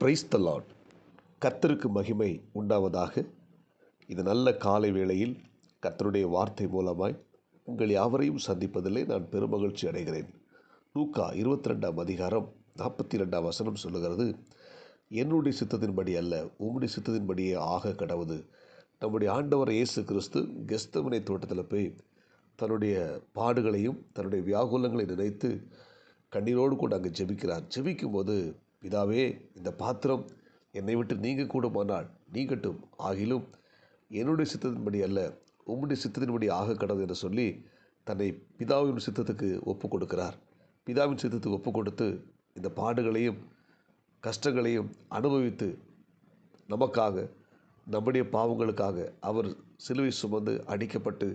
Praise the Lord. கர்த்தருக்கு மகிமை உண்டாவதாக. இது நல்ல காலை வேளையில் கர்த்தருடைய வார்த்தை மூலமாய் உங்கள் யாவரையும் சந்திப்பதிலே நான் பெருமகிழ்ச்சி அடைகிறேன். லூக்கா 22 அதிகாரம் 42 வசனம் சொல்லுகிறது, என்னுடைய சித்தத்தின்படி அல்ல, உம்முடைய சித்தத்தின்படியே ஆக கடவுது. நம்முடைய ஆண்டவர் இயேசு கிறிஸ்து கெஸ்தமனை தோட்டத்தில் போய் தன்னுடைய பாடுகளையும் தன்னுடைய வியாகுலங்களை நினைத்து கண்ணீரோடு கூட அங்கே ஜெபிக்கிறார். ஜெபிக்கும்போது, பிதாவே, இந்த பாத்திரம் என்னை விட்டு நீங்க கூடுமானால் நீங்கட்டும், ஆகிலும் என்னுடைய சித்தத்தின்படி அல்ல, உம்முடைய சித்தத்தின்படி ஆக கடவுள் என்று சொல்லி தன்னை பிதாவின் சித்தத்துக்கு ஒப்பு கொடுக்கிறார். பிதாவின் சித்தத்துக்கு ஒப்பு கொடுத்து இந்த பாடுகளையும் கஷ்டங்களையும் அனுபவித்து நமக்காக, நம்முடைய பாவங்களுக்காக அவர் சிலுவை சுமந்து அடிக்கப்பட்டு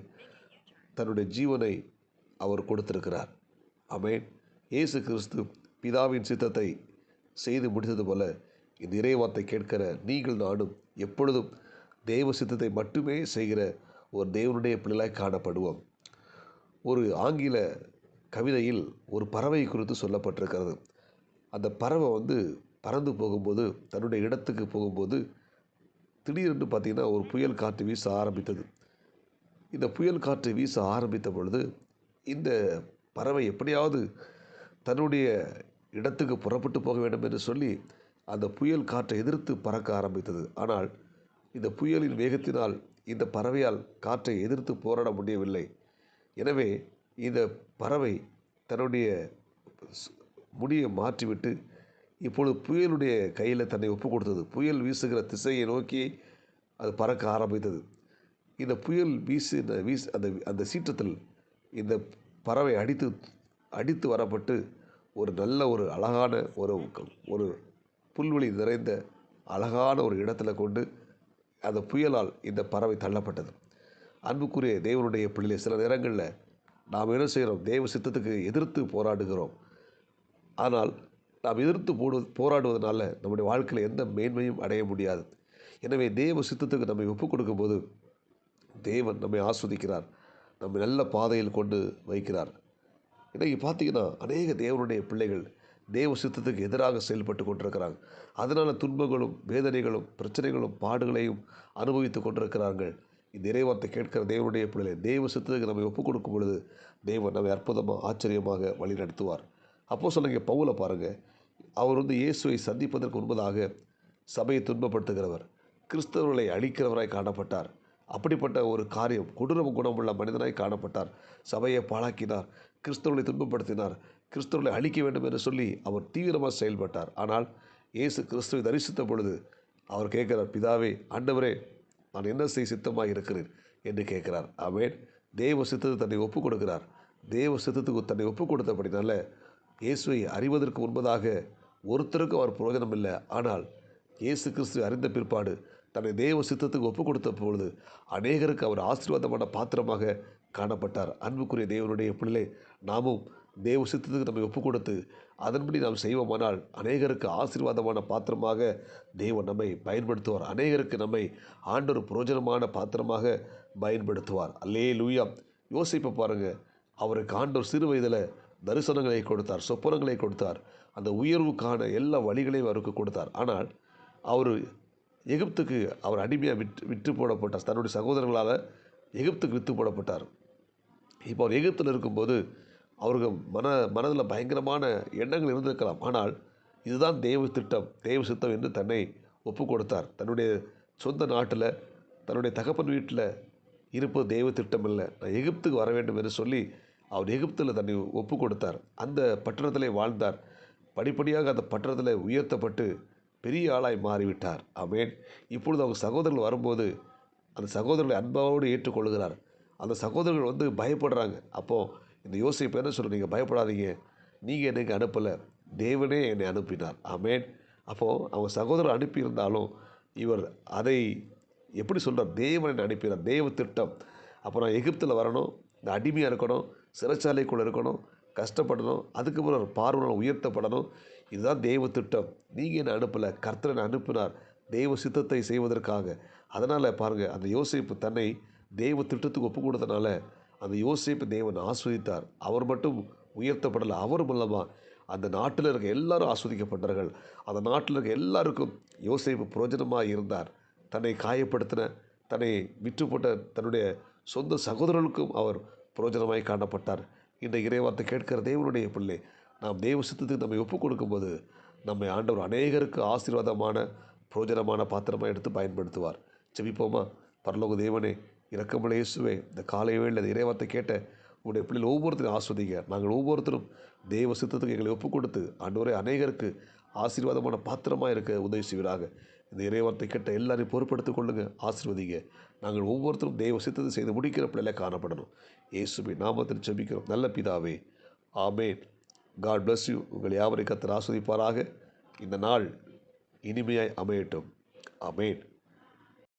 தன்னுடைய ஜீவனை அவர் கொடுத்திருக்கிறார். ஆமென். இயேசு கிறிஸ்து பிதாவின் சித்தத்தை செய்து முடித்தது போல இந்த இறைவார்த்தை கேட்கிற நீங்கள் நானும் எப்பொழுதும் தேவ சித்தத்தை மட்டுமே செய்கிற ஒரு தேவனுடைய பிள்ளைகளாய் காணப்படுவோம். ஒரு ஆங்கில கவிதையில் ஒரு பறவை குறித்து சொல்லப்பட்டிருக்கிறது. அந்த பறவை பறந்து போகும்போது, தன்னுடைய இடத்துக்கு போகும்போது திடீரென்று பார்த்திங்கன்னா ஒரு புயல் காற்று வீச ஆரம்பித்தது. இந்த புயல் காற்று வீச ஆரம்பித்த பொழுது இந்த பறவை எப்படியாவது தன்னுடைய இடத்துக்கு புறப்பட்டு போக வேண்டும் என்று சொல்லி அந்த புயல் காற்றை எதிர்த்து பறக்க ஆரம்பித்தது. ஆனால் இந்த புயலின் வேகத்தினால் இந்த பறவையால் காற்றை எதிர்த்து போராட முடியவில்லை. எனவே இந்த பறவை தன்னுடைய முடியை மாற்றிவிட்டு இப்பொழுது புயலுடைய கையில் தன்னை ஒப்பு கொடுத்தது. புயல் வீசுகிற திசையை நோக்கி அது பறக்க ஆரம்பித்தது. இந்த புயல் அந்த சீற்றத்தில் இந்த பறவை அடித்து வரப்பட்டு ஒரு நல்ல ஒரு அழகான ஒரு புல்வெளி நிறைந்த அழகான ஒரு இடத்துல கொண்டு அந்த புயலால் இந்த பறவை தள்ளப்பட்டது. அன்புக்குரிய தேவனுடைய பிள்ளை, சில நேரங்களில் நாம் என்ன செய்கிறோம்? தேவ சித்தத்துக்கு எதிர்த்து போராடுகிறோம். ஆனால் நாம் எதிர்த்து போராடுவதனால நம்முடைய வாழ்க்கையில் எந்த மேன்மையும் அடைய முடியாது. எனவே தேவ சித்தத்துக்கு நம்மை ஒப்புக் கொடுக்கும்போது தேவன் நம்மை ஆஸ்வதிக்கிறார், நம்மை நல்ல பாதையில் கொண்டு வைக்கிறார். இன்றைக்கி பார்த்திங்கன்னா அநேக தேவனுடைய பிள்ளைகள் தேவ சித்தத்துக்கு எதிராக செயல்பட்டு கொண்டிருக்கிறாங்க. அதனால் துன்பங்களும் வேதனைகளும் பிரச்சனைகளும் பாடுகளையும் அனுபவித்து கொண்டிருக்கிறார்கள். இந்த இறைவார்த்தை கேட்கிற தேவனுடைய பிள்ளைகளை தேவ சித்தத்துக்கு நம்மை ஒப்புக் கொடுக்கும் பொழுது தேவன் நம்மை அற்புதமாக ஆச்சரியமாக வழி நடத்துவார். அப்போஸ்தலனாகிய பவுலை பாருங்கள். அவர் இயேசுவை சந்திப்பதற்கு முன்பதாக சபையை துன்பப்படுத்துகிறவர், கிறிஸ்தவர்களை அழிக்கிறவராய் காணப்பட்டார். அப்படிப்பட்ட ஒரு காரியம், கொடூர குணமுள்ள மனிதனாய் காணப்பட்டார். சபையை பாழாக்கினார், கிறிஸ்தவர்களை துன்பப்படுத்தினார், கிறிஸ்தவர்களை அழிக்க வேண்டும் என்று சொல்லி அவர் தீவிரமாக செயல்பட்டார். ஆனால் இயேசு கிறிஸ்துவை தரிசித்த பொழுது அவர் கேட்கிறார், பிதாவே, ஆண்டவரே, நான் என்ன செய்ய சித்தமாக இருக்கிறேன் என்று கேட்கிறார். ஆமென். தேவ சித்தத்தை தன்னை ஒப்புக் கொடுக்கிறார். தேவ சித்தத்துக்கு தன்னை ஒப்புக் கொடுத்தபடினால இயேசுவை அறிவதற்கு முன்பதாக ஒருத்தருக்கும் அவர் பிரயோஜனம் இல்லை. ஆனால் இயேசு கிறிஸ்துவை அறிந்த பிற்பாடு தன்னை தேவ சித்தத்துக்கு ஒப்புக் கொடுத்த பொழுது அநேகருக்கு அவர் ஆசீர்வாதமான பாத்திரமாக காணப்பட்டார். அன்புக்குரிய தேவனுடைய பிள்ளை, நாமும் தேவ சித்தத்துக்கு நம்மை ஒப்புக் கொடுத்து அதன்படி நாம் செய்வோமானால் அநேகருக்கு ஆசீர்வாதமான பாத்திரமாக தேவன் நம்மை பயன்படுத்துவார். அநேகருக்கு நம்மை ஆண்டொரு புரோஜனமான பாத்திரமாக பயன்படுத்துவார். அல்லேலூயா. யோசிப்பை பாருங்கள். அவருக்கு ஆண்டவர் சிறு வயதில் தரிசனங்களை கொடுத்தார், சொப்பனங்களை கொடுத்தார், அந்த உயர்வுக்கான எல்லா வழிகளையும் அவருக்கு கொடுத்தார். ஆனால் அவர் எகிப்துக்கு அவர் அடிமையாக விற்று போடப்பட்டார். தன்னுடைய சகோதரர்களால் எகிப்துக்கு விற்று போடப்பட்டார். இப்போ அவர் எகிப்தில் இருக்கும்போது அவருக்கு மனதில் பயங்கரமான எண்ணங்கள் இருந்திருக்கலாம். ஆனால் இதுதான் தேவ திட்டம், தேவ சித்தம் என்று தன்னை ஒப்பு கொடுத்தார். தன்னுடைய சொந்த நாட்டில், தன்னுடைய தகப்பன் வீட்டில் இருப்பது தேவ திட்டம் இல்லை, நான் எகிப்துக்கு வர வேண்டும் என்று சொல்லி அவர் எகிப்தில் தன்னை ஒப்பு கொடுத்தார். அந்த பட்டணத்திலே வாழ்ந்தார். படிப்படியாக அந்த பட்டணத்தில் உயர்த்தப்பட்டு பெரிய ஆளாய் மாறிவிட்டார். ஆமென். இப்பொழுது அவங்க சகோதரர்கள் வரும்போது அந்த சகோதரர்களை அன்பாவோடு ஏற்றுக்கொள்கிறார். அந்த சகோதரர்கள் பயப்படுறாங்க. அப்போது இந்த யோசேப்பு என்ன சொல்கிறார்? நீங்கள் பயப்படாதீங்க, நீங்கள் என்னை அனுப்பலை, தேவனே என்னை அனுப்பினார். ஆமென். அப்போது அவங்க சகோதரர் அனுப்பியிருந்தாலும் இவர் அதை எப்படி சொல்கிறார்? தேவன் என்னை அனுப்பினார், தேவ திட்டம். அப்போ நான் எகிப்தில் வரணும், இந்த அடிமையாக இருக்கணும், சிறைச்சாலைக்குள்ளே இருக்கணும், கஷ்டப்படணும், அதுக்கப்புறம் பார்வையால் உயர்த்தப்படணும். இதுதான் தேவ திட்டம். நீங்கள் என்னை அனுப்பலை, கர்த்தர் என்னை அனுப்பினார் தேவ சித்தத்தை செய்வதற்காக. அதனால் பாருங்கள், அந்த யோசேப்பு தன்னை தேவ திட்டத்துக்கு ஒப்பு கொடுத்தனால அந்த யோசேப்பு தேவன் ஆஸ்வதித்தார். அவர் மட்டும் உயர்த்தப்படலை, அவர் மூலமாக அந்த நாட்டில் இருக்க எல்லாரும் ஆஸ்வதிக்கப்பட்டார்கள். அந்த நாட்டில் இருக்க எல்லாருக்கும் யோசேப்பு பிரயோஜனமாக இருந்தார். தன்னை காயப்படுத்தின, தன்னை விற்று போட்ட தன்னுடைய சொந்த சகோதரர்களுக்கும் அவர் பிரயோஜனமாய் காணப்பட்டார். இந்த இறைவார்த்தை கேட்கிற தேவனுடைய பிள்ளை, நாம் தேவ சித்தத்துக்கு நம்மை ஒப்புக் கொடுக்கும்போது நம்மை ஆண்டவர் அநேகருக்கு ஆசீர்வாதமான பிரயோஜனமான பாத்திரமாக எடுத்து பயன்படுத்துவார். ஜெபிப்போமா? பரலோக தேவனே, இரக்கமுள்ள இயேசுவே, இந்த காலை வேளையில் இந்த இறைவார்த்தை கேட்ட உங்களுடைய பிள்ளைகள் ஒவ்வொருத்தரும் ஆஸ்வதிங்க. நாங்கள் ஒவ்வொருத்தரும் தேவ சித்தத்துக்கு எங்களை ஒப்புக் கொடுத்து ஆண்டவரே அநேகருக்கு ஆசீர்வாதமான பாத்திரமாக இருக்க உதவி செய்வீராக. இந்த இறைவார்த்தை கேட்ட எல்லாரையும் பொறுப்படுத்திக் கொள்ளுங்க, ஆசீர்வதிங்க. நாங்கள் ஒவ்வொருத்தரும் தேவ சித்தத்தை செய்து முடிக்கிற பிள்ளைகளை காணப்படணும். இயேசுவின் நாமத்தில் ஜெபிக்கிறோம் நல்ல பிதாவே, ஆமேன். God bless you. உங்கள் யாவரை கர்த்தர் ஆஸ்வதிப்பாராக. இந்த நாள் இனிமையாய் அமையட்டும். ஆமேன்.